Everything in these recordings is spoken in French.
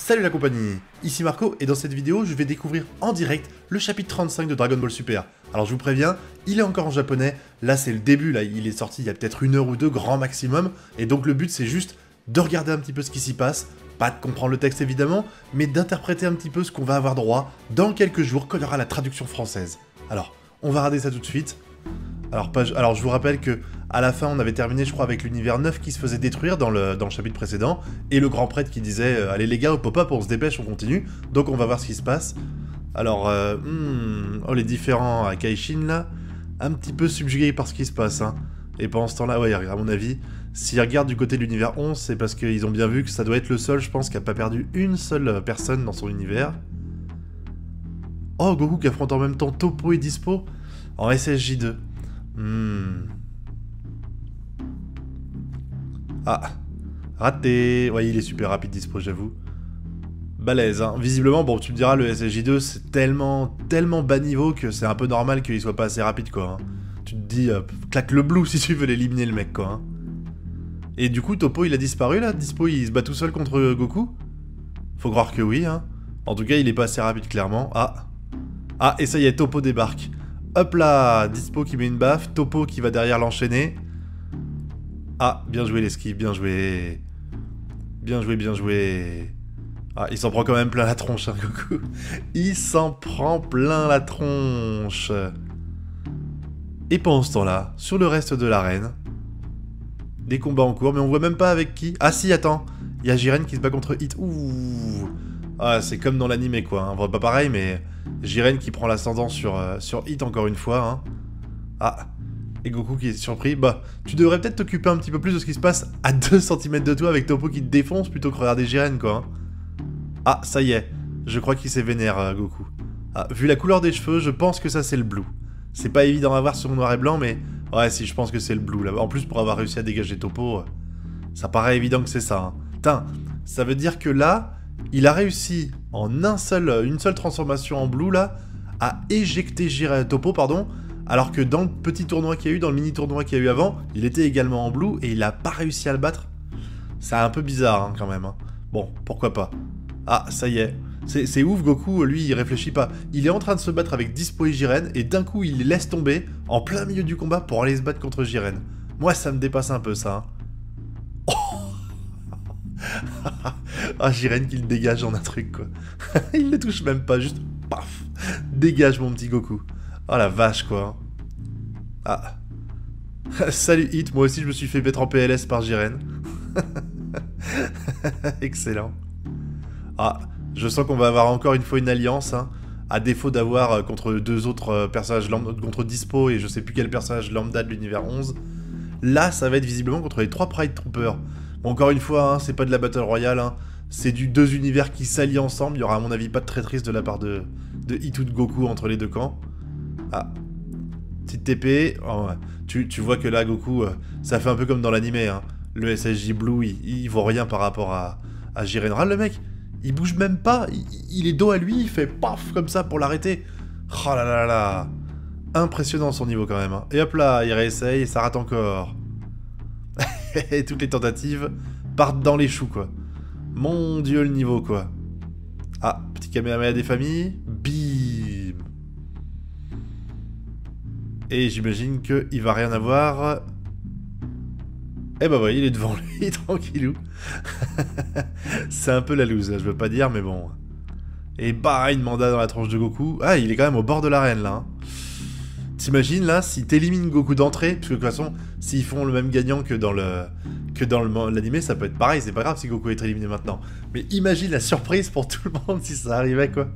Salut la compagnie, ici Marco et dans cette vidéo je vais découvrir en direct le chapitre 35 de Dragon Ball Super. Alors je vous préviens, il est encore en japonais, là c'est le début, là il est sorti il y a peut-être 1 heure ou 2 grand maximum, et donc le but c'est juste de regarder un petit peu ce qui s'y passe, pas de comprendre le texte évidemment, mais d'interpréter un petit peu ce qu'on va avoir droit dans quelques jours quand il y aura la traduction française. Alors, on va regarder ça tout de suite. Alors je vous rappelle que à la fin on avait terminé je crois avec l'univers 9 qui se faisait détruire dans le chapitre précédent, et le grand prêtre qui disait allez les gars au pop-up on se dépêche, on continue, donc on va voir ce qui se passe. Alors, oh les différents Kaishin là, un petit peu subjugués par ce qui se passe, hein. Et pendant ce temps-là, ouais, à mon avis, s'ils regardent du côté de l'univers 11, c'est parce qu'ils ont bien vu que ça doit être le seul, je pense, qui a pas perdu une seule personne dans son univers. Oh, Goku qui affronte en même temps Toppo et Dispo en SSJ2. Ah, raté. Ouais, il est super rapide Dispo, j'avoue. Balèze, hein. Visiblement, bon, tu me diras, le SSJ2, c'est tellement bas niveau que c'est un peu normal qu'il soit pas assez rapide, quoi, hein. Tu te dis, claque le blue si tu veux l'éliminer, le mec, quoi, hein. Et du coup, Toppo, il a disparu, là? Dispo, il se bat tout seul contre Goku? Faut croire que oui, hein. En tout cas, il est pas assez rapide, clairement. Ah. Ah, et ça y est, Toppo débarque. Hop là, Dispo qui met une baffe, Toppo qui va derrière l'enchaîner. Ah, bien joué l'esquive, bien joué. Bien joué, bien joué. Ah, il s'en prend quand même plein la tronche, hein, Goku. Il s'en prend plein la tronche. Et pendant ce temps-là, sur le reste de l'arène, des combats en cours, mais on voit même pas avec qui. Ah si, attends, il y a Jiren qui se bat contre Hit. Ouh. Ah, c'est comme dans l'animé, quoi, hein. Bon, pas pareil, mais Jiren qui prend l'ascendant sur Hit encore une fois, hein. Ah, et Goku qui est surpris. Bah, tu devrais peut-être t'occuper un petit peu plus de ce qui se passe à 2 cm de toi avec Toppo qui te défonce plutôt que regarder Jiren, quoi, hein. Ah, ça y est, je crois qu'il s'est vénère, Goku. Ah, vu la couleur des cheveux, je pense que ça c'est le blue. C'est pas évident à voir sur noir et blanc, mais ouais, si, je pense que c'est le blue, là. En plus, pour avoir réussi à dégager Toppo, ça paraît évident que c'est ça, hein. Putain, ça veut dire que là, il a réussi, en une seule transformation en blue, là, à éjecter Toppo, pardon, alors que dans le petit tournoi qu'il y a eu, dans le mini-tournoi qu'il y a eu avant, il était également en blue, et il a pas réussi à le battre. C'est un peu bizarre, hein, quand même, hein. Bon, pourquoi pas. Ah, ça y est. C'est ouf, Goku, lui, il réfléchit pas. Il est en train de se battre avec Dispo et Jiren, et d'un coup, il les laisse tomber, en plein milieu du combat, pour aller se battre contre Jiren. Moi, ça me dépasse un peu, ça, hein. Oh. Ah, Jiren qui le dégage en un truc, quoi. Il le touche même pas, juste... Paf. Dégage, mon petit Goku. Oh, la vache, quoi. Ah. Salut, Hit, moi aussi, je me suis fait mettre en PLS par Jiren. Excellent. Ah, je sens qu'on va avoir encore une fois une alliance, hein, à défaut d'avoir contre 2 autres personnages lambda, contre Dispo et je sais plus quel personnage lambda de l'univers 11. Là, ça va être visiblement contre les 3 Pride Troopers. Bon, encore une fois, hein, c'est pas de la Battle Royale, hein, c'est du 2 univers qui s'allient ensemble. Il y aura à mon avis pas de traîtrise de la part de Hit ou de Goku entre les 2 camps. Ah, petite TP. Oh, ouais. Tu vois que là, Goku, ça fait un peu comme dans l'animé, hein. Le SSJ Blue, il vaut rien par rapport à Jiren. Le mec, il bouge même pas, il est dos à lui, il fait paf comme ça pour l'arrêter. Oh là là là. Impressionnant son niveau quand même, hein. Et hop là, il réessaye et ça rate encore. Et toutes les tentatives partent dans les choux, quoi. Mon dieu, le niveau, quoi. Ah, petit Kamehameha des familles. Bim. Et j'imagine qu'il va rien avoir. Eh bah ouais, il est devant lui, tranquillou. C'est un peu la loose, là, je veux pas dire, mais bon. Et bah, une mandat dans la tronche de Goku. Ah, il est quand même au bord de l'arène, là, hein. T'imagines, là, si t'élimines Goku d'entrée, parce que de toute façon, s'ils font le même gagnant que dans l'animé, ça peut être pareil, c'est pas grave si Goku est éliminé maintenant. Mais imagine la surprise pour tout le monde si ça arrivait, quoi.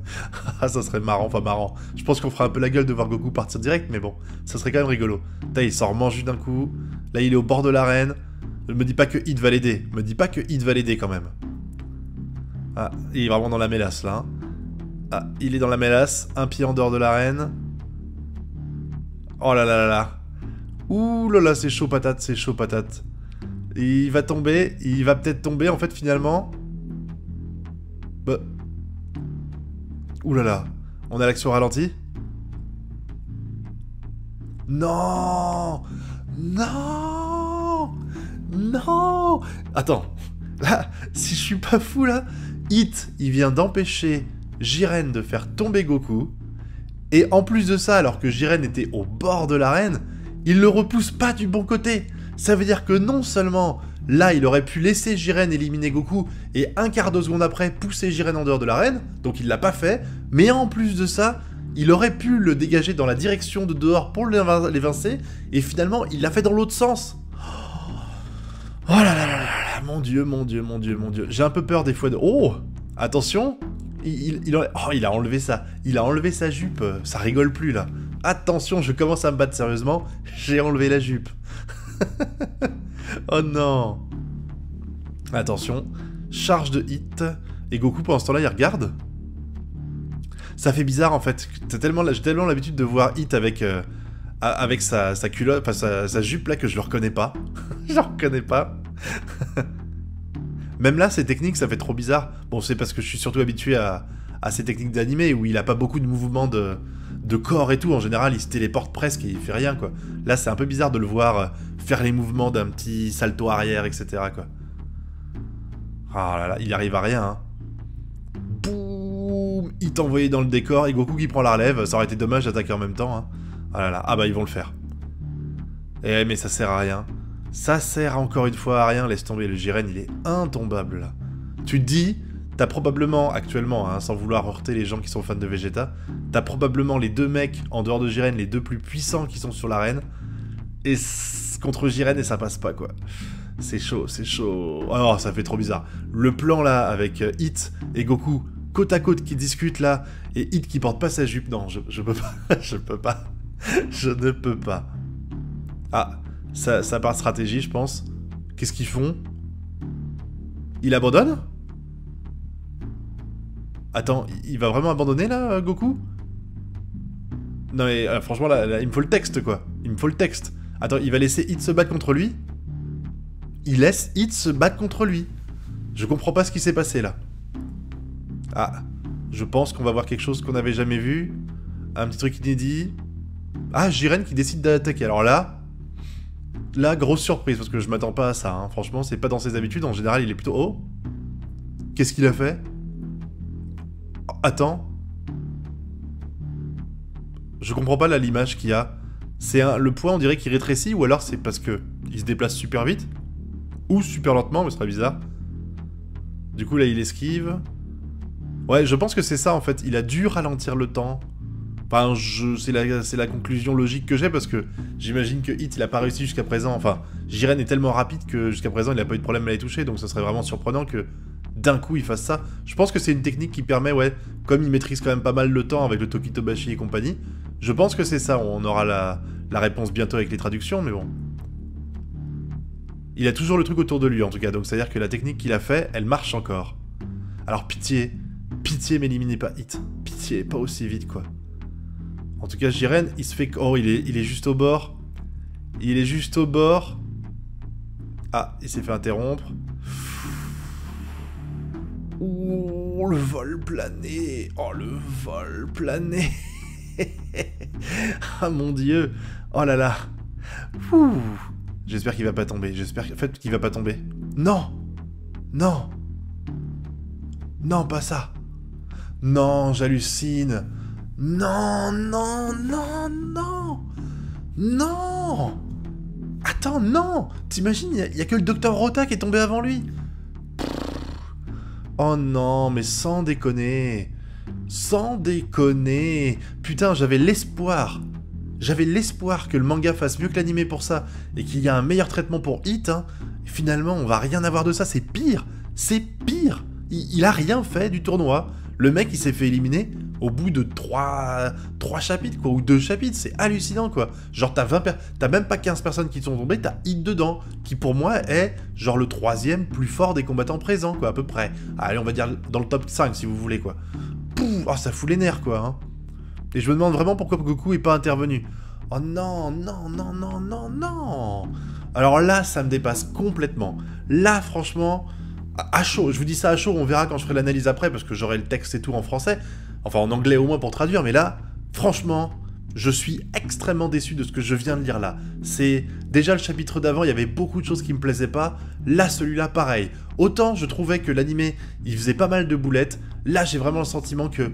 Ah, ça serait marrant, enfin marrant. Je pense qu'on fera un peu la gueule de voir Goku partir direct, mais bon, ça serait quand même rigolo. Putain, il s'en remange d'un coup. Là, il est au bord de l'arène. Ne me dis pas que Hit va l'aider. Me dis pas que Hit va l'aider quand même. Ah, il est vraiment dans la mélasse là. Ah, il est dans la mélasse. Un pied en dehors de l'arène. Oh là là là là. Ouh là là, c'est chaud patate, c'est chaud patate. Il va tomber. Il va peut-être tomber en fait finalement. Bah. Ouh là là. On a l'action ralentie. Non. Non. Non. Attends. Là, si je suis pas fou là, Hit, il vient d'empêcher Jiren de faire tomber Goku. Et en plus de ça, alors que Jiren était au bord de l'arène, il le repousse pas du bon côté. Ça veut dire que non seulement, là, il aurait pu laisser Jiren éliminer Goku, et un quart de seconde après, pousser Jiren en dehors de l'arène, donc il l'a pas fait, mais en plus de ça, il aurait pu le dégager dans la direction de dehors pour l'évincer, et finalement, il l'a fait dans l'autre sens. Oh là là là là, mon dieu, mon dieu, mon dieu, mon dieu. J'ai un peu peur des fois de... Oh, attention, il a enlevé ça. Il a enlevé sa jupe. Ça rigole plus, là. Attention, je commence à me battre sérieusement. J'ai enlevé la jupe. Oh non. Attention. Charge de Hit. Et Goku, pendant ce temps-là, il regarde. Ça fait bizarre, en fait. J'ai tellement l'habitude de voir Hit avec sa culotte, enfin sa jupe, là, que je le reconnais pas. Je le reconnais pas. Même là, ces techniques, ça fait trop bizarre. Bon, c'est parce que je suis surtout habitué à ces techniques d'animé où il a pas beaucoup de mouvements de corps et tout. En général, il se téléporte presque et il fait rien, quoi. Là, c'est un peu bizarre de le voir faire les mouvements d'un petit salto arrière, etc., quoi. Ah là là, il arrive à rien, hein. Boum, il t'a envoyé dans le décor et Goku qui prend la relève. Ça aurait été dommage d'attaquer en même temps, hein. Ah là là, ah bah ils vont le faire. Eh mais ça sert à rien. Ça sert encore une fois à rien, laisse tomber, le Jiren il est intombable là. Tu te dis, t'as probablement, actuellement, hein, sans vouloir heurter les gens qui sont fans de Vegeta, t'as probablement les deux mecs, en dehors de Jiren, les deux plus puissants qui sont sur l'arène, et contre Jiren et ça passe pas quoi. C'est chaud, c'est chaud. Oh, ça fait trop bizarre. Le plan là, avec Hit et Goku, côte à côte qui discutent là, et Hit qui porte pas sa jupe, non, je peux pas, je peux pas. Je ne peux pas. Ah, ça part stratégie, je pense. Qu'est-ce qu'ils font? Il abandonne? Attends, il va vraiment abandonner, là, Goku? Non mais, franchement, là, il me faut le texte, quoi. Il me faut le texte. Attends, il va laisser Hit se battre contre lui? Il laisse Hit se battre contre lui. Je comprends pas ce qui s'est passé, là. Ah, je pense qu'on va voir quelque chose qu'on n'avait jamais vu. Un petit truc inédit. Ah, Jiren qui décide d'attaquer. Alors là, grosse surprise, parce que je m'attends pas à ça, hein. Franchement, c'est pas dans ses habitudes. En général, il est plutôt... Oh, qu'est-ce qu'il a fait? Attends. Je comprends pas là l'image qu'il y a. C'est le point, on dirait qu'il rétrécit, ou alors c'est parce que il se déplace super vite, ou super lentement, mais ce serait bizarre. Du coup, là, il esquive. Ouais, je pense que c'est ça, en fait. Il a dû ralentir le temps. Enfin, c'est la conclusion logique que j'ai, parce que j'imagine que Hit, il a pas réussi jusqu'à présent. Enfin, Jiren est tellement rapide que jusqu'à présent, il a pas eu de problème à les toucher, donc ce serait vraiment surprenant que d'un coup, il fasse ça. Je pense que c'est une technique qui permet, ouais, comme il maîtrise quand même pas mal le temps avec le Tokitobashi et compagnie, je pense que c'est ça. On aura la réponse bientôt avec les traductions, mais bon. Il a toujours le truc autour de lui, en tout cas, donc c'est-à-dire que la technique qu'il a fait, elle marche encore. Alors pitié, pitié, m'éliminez pas Hit. Pitié, pas aussi vite, quoi. En tout cas, Jiren, il se fait... Oh, il est juste au bord. Il est juste au bord. Ah, il s'est fait interrompre. Oh, le vol plané. Oh, le vol plané. Ah, mon Dieu. Oh là là. J'espère qu'il va pas tomber. J'espère en fait qu'il va pas tomber. Non. Non. Non, pas ça. Non, j'hallucine. Non, non, non, non. Non. Attends, non. T'imagines, il y a que le docteur Rota qui est tombé avant lui. Oh non, mais sans déconner. Sans déconner. Putain, j'avais l'espoir. J'avais l'espoir que le manga fasse mieux que l'animé pour ça. Et qu'il y a un meilleur traitement pour Hit. Hein. Et finalement, on va rien avoir de ça. C'est pire. C'est pire. Il a rien fait du tournoi. Le mec, il s'est fait éliminer au bout de 3 chapitres, quoi, ou 2 chapitres. C'est hallucinant, quoi. Genre, t'as même pas 15 personnes qui sont tombées, t'as Hit dedans, qui pour moi est genre le 3e plus fort des combattants présents, quoi, à peu près. Allez, on va dire dans le top 5, si vous voulez, quoi. Pouf, oh, ça fout les nerfs, quoi. Hein. Et je me demande vraiment pourquoi Goku est pas intervenu. Oh non, non, non, non, non, non. Alors là, ça me dépasse complètement. Là, franchement... À chaud, je vous dis ça à chaud, on verra quand je ferai l'analyse après, parce que j'aurai le texte et tout en français, enfin en anglais au moins pour traduire, mais là, franchement, je suis extrêmement déçu de ce que je viens de lire là. C'est déjà le chapitre d'avant, il y avait beaucoup de choses qui me plaisaient pas. Là, celui-là, pareil. Autant je trouvais que l'animé, il faisait pas mal de boulettes. Là, j'ai vraiment le sentiment que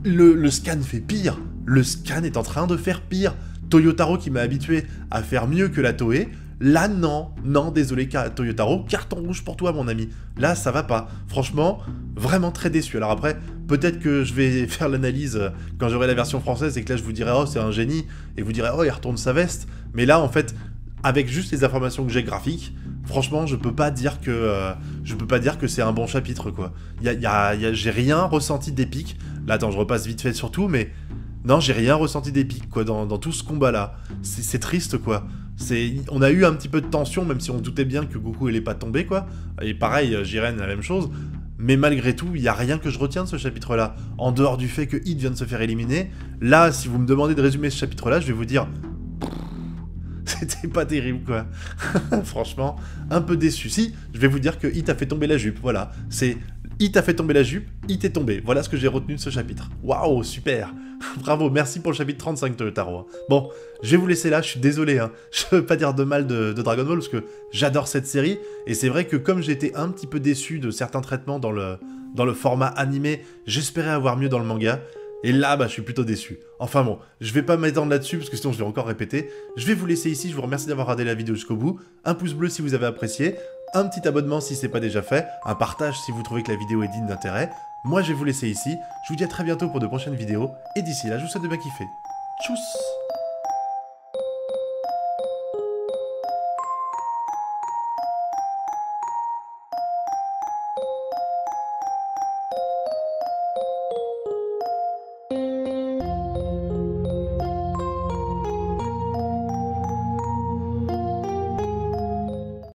le scan fait pire. Le scan est en train de faire pire. Toyotaro qui m'a habitué à faire mieux que la Toei. Là, non, désolé Toyotaro, carton rouge pour toi mon ami. Là, ça va pas. Franchement, vraiment très déçu. Alors après, peut-être que je vais faire l'analyse quand j'aurai la version française et que là je vous dirai oh c'est un génie, et vous direz oh il retourne sa veste. Mais là en fait, avec juste les informations que j'ai graphiques, franchement je peux pas dire que c'est un bon chapitre quoi. J'ai rien ressenti d'épique. Là attends, je repasse vite fait sur tout, mais non, j'ai rien ressenti d'épique quoi dans tout ce combat là. C'est triste quoi. On a eu un petit peu de tension, même si on doutait bien que Goku allait pas tomber, quoi. Et pareil, Jiren, la même chose. Mais malgré tout, il n'y a rien que je retiens de ce chapitre-là. En dehors du fait que Hit vient de se faire éliminer, là, si vous me demandez de résumer ce chapitre-là, je vais vous dire... C'était pas terrible, quoi. Franchement, un peu déçu. Si, je vais vous dire que Hit a fait tomber la jupe, voilà. C'est... Hit a fait tomber la jupe, Hit est tombé. Voilà ce que j'ai retenu de ce chapitre. Waouh, super. Bravo, merci pour le chapitre 35, Toyotaro. Bon, je vais vous laisser là, je suis désolé, hein. Je veux pas dire de mal de Dragon Ball, parce que j'adore cette série, et c'est vrai que comme j'étais un petit peu déçu de certains traitements dans le format animé, j'espérais avoir mieux dans le manga, et là, bah, je suis plutôt déçu. Enfin bon, je vais pas m'étendre là-dessus, parce que sinon je vais encore répéter. Je vais vous laisser ici, je vous remercie d'avoir regardé la vidéo jusqu'au bout, un pouce bleu si vous avez apprécié, un petit abonnement si c'est pas déjà fait, un partage si vous trouvez que la vidéo est digne d'intérêt. Moi je vais vous laisser ici, je vous dis à très bientôt pour de prochaines vidéos, et d'ici là je vous souhaite de bien kiffer. Tchuss.